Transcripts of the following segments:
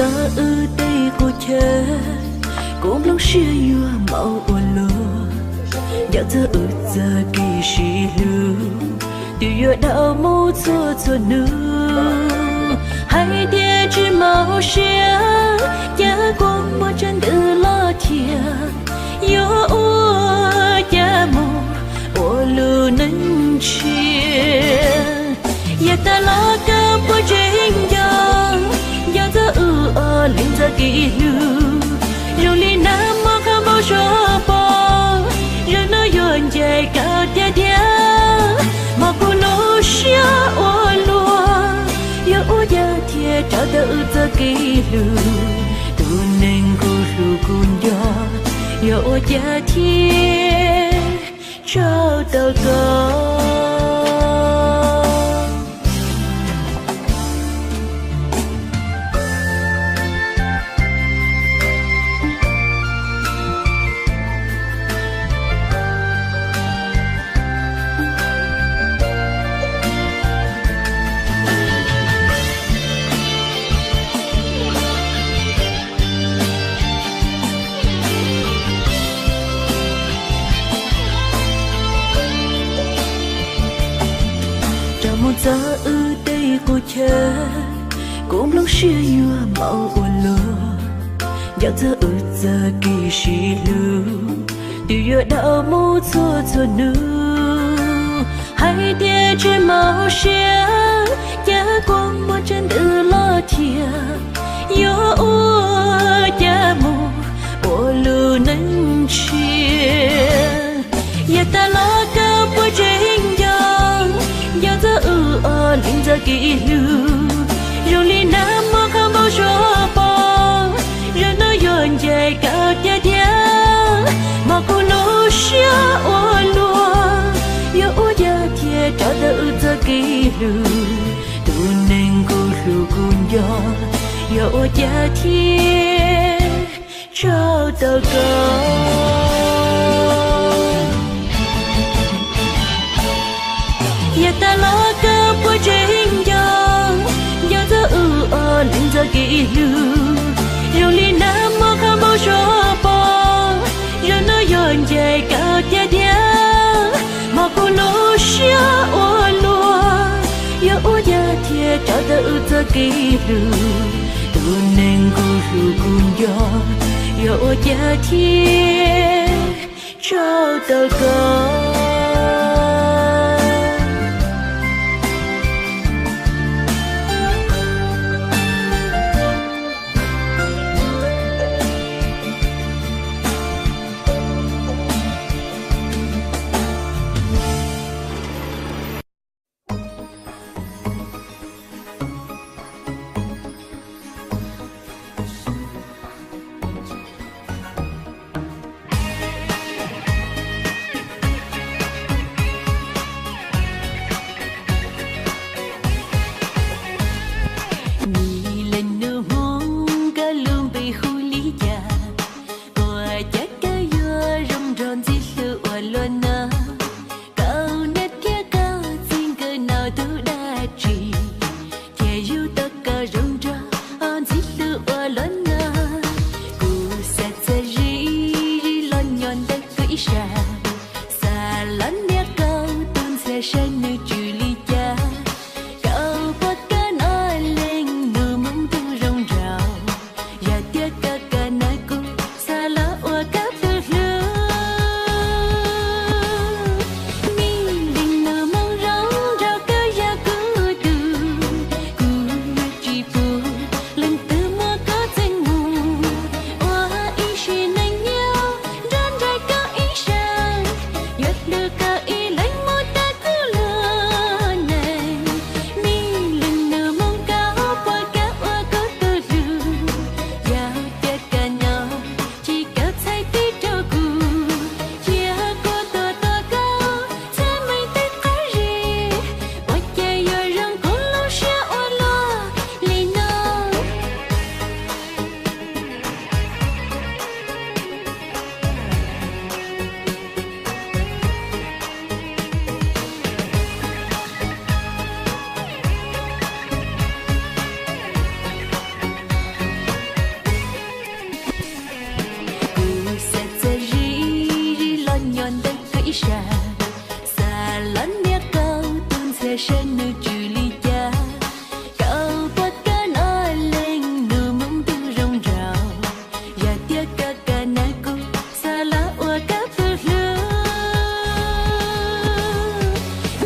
giờ ư đây cô chờ cũng lúc xưa yêu màu ôn lúa giờ giờ ư giờ kỳ sĩ lưu từ giờ đau mũ xua xua nước hai tia chỉ màu xia giá con một chân tự lo thiệt yo ua giá mù ô lưu nâng chia giờ ta lo cam po trên giang giờ giờ ư ở linh giờ kỳ lưu rồi li nam mơ khăm bao gió bờ rồi nó dồn dày cao tia tia mà cô lô xia ô lúa yo ô giờ thiệt trở tự giờ kỳ lưu tu nên cô ru cun yo ô giờ thiệt trở tự cơ giờ ư đây cô chờ cũng lúc xưa yêu màu ôn lúa giờ giờ ư giờ kỳ sĩ lưu từ giờ đau mũ xua xua nước hai tia trên màu xia giá con một chân tự lo thiệt yo ua giá mù ô lưu nâng chia giờ ta lo cam po trên giang giờ giờ ư ở linh giờ kỳ lưu rồi li nam mơ khăm bao gió bờ rồi nó dồn dày cao tia tia mà cô lô xia ô lúa yo ô giờ thiệt trở tự giờ kỳ lưu tu nên cô ru cun yo ô giờ thiệt trở tự cơ giờ ta lo cam po trên giang giờ giờ ư ở linh giờ kỳ lưu rồi li nam mơ khăm bao gió bờ rồi nó dồn dày cao tia tia mà cô lô xia ô lúa yo ô giờ thiệt trở tự giờ kỳ lưu tu nên cô ru cun yo ô giờ thiệt trở tự cơ nói 下，撒兰呀高蹲在山的距离家，高不干那灵努蒙都容绕，呀爹嘎嘎那古撒拉我嘎不了，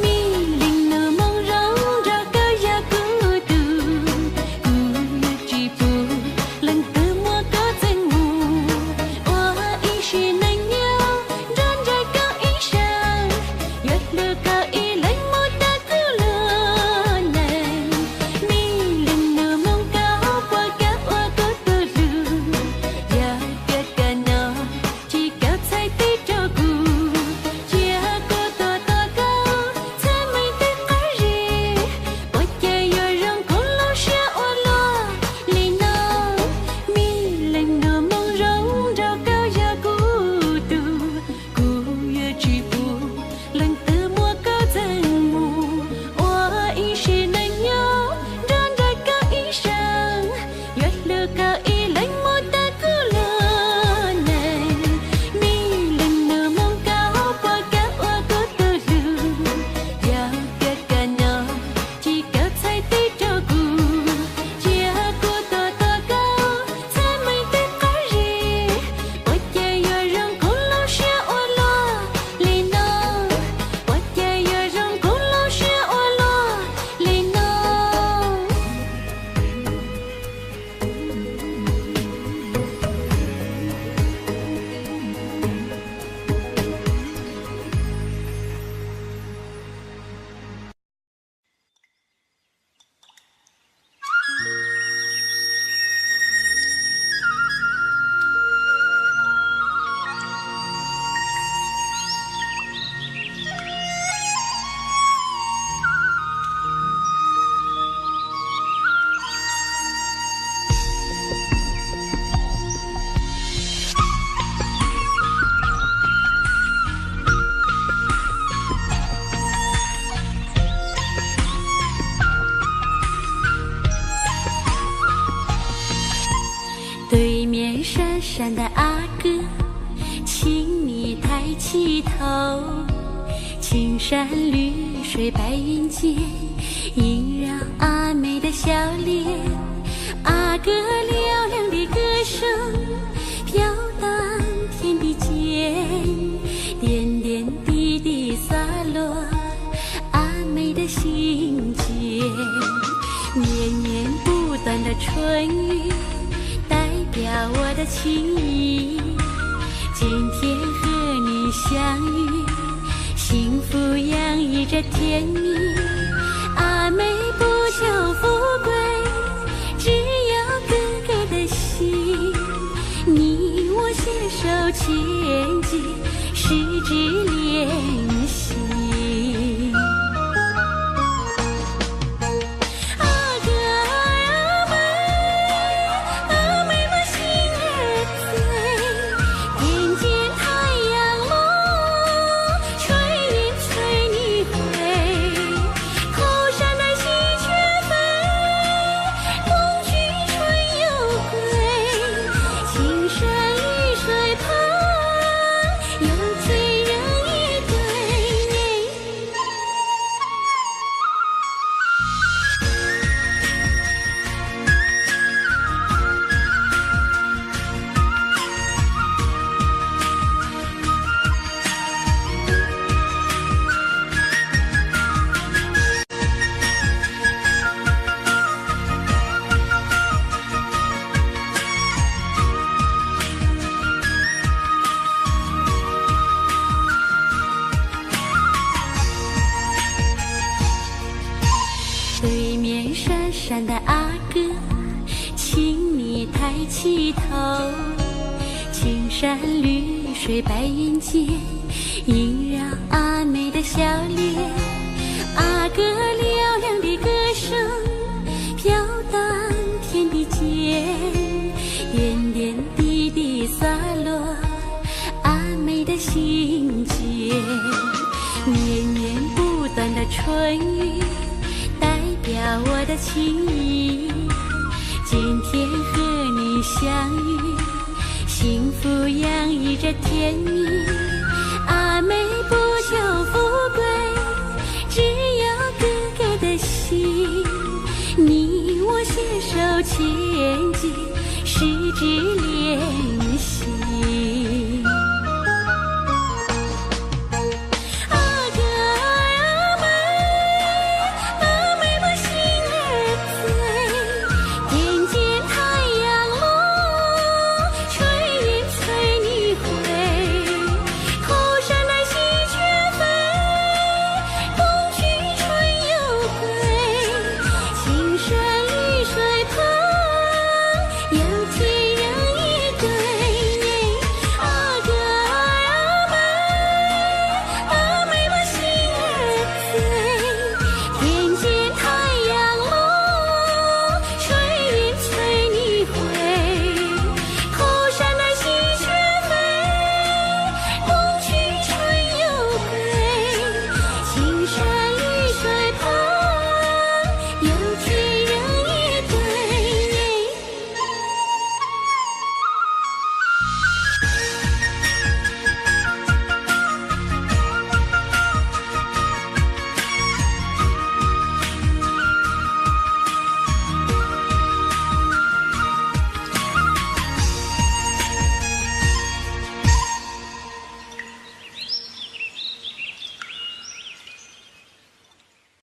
米灵努蒙容绕高呀古都，古月吉布冷得莫高真木，我一时难料，站在高一上，月了高一冷莫大古了难，米灵努蒙高我高我高的路，呀嘎嘎那只高才得照顾，家过多多高才没得个人，我家有人过老下我落里闹，米灵努蒙容绕高呀古都，古月吉布冷得莫高真木，我一时难料，站在高一上，月了高一冷莫大古了难，米灵努蒙高我高我高的路，呀嘎嘎那只高才得照顾，家过多多高才没得个人，我家有人过老下我落里闹，我家有人过老下我落里闹。对面山上的阿哥，请你抬起头，青山绿水白云间，萦绕阿妹的笑脸。阿哥嘹亮的歌声飘荡天地间，点点滴滴洒落阿妹的心间。绵绵不断的春雨代表我的情谊，今天和你相遇，幸福洋溢着甜蜜。阿妹不求富贵，只要哥哥的心，你我携手前进，十指连心。对面山上的阿哥，请你抬起头，青山绿水白云间，萦绕阿妹的笑脸。阿哥嘹亮的歌声飘荡天地间，点点滴滴洒落阿妹的心间。绵绵不断的春雨代表我的情谊，今天和你相遇，幸福洋溢着甜蜜。阿妹不喜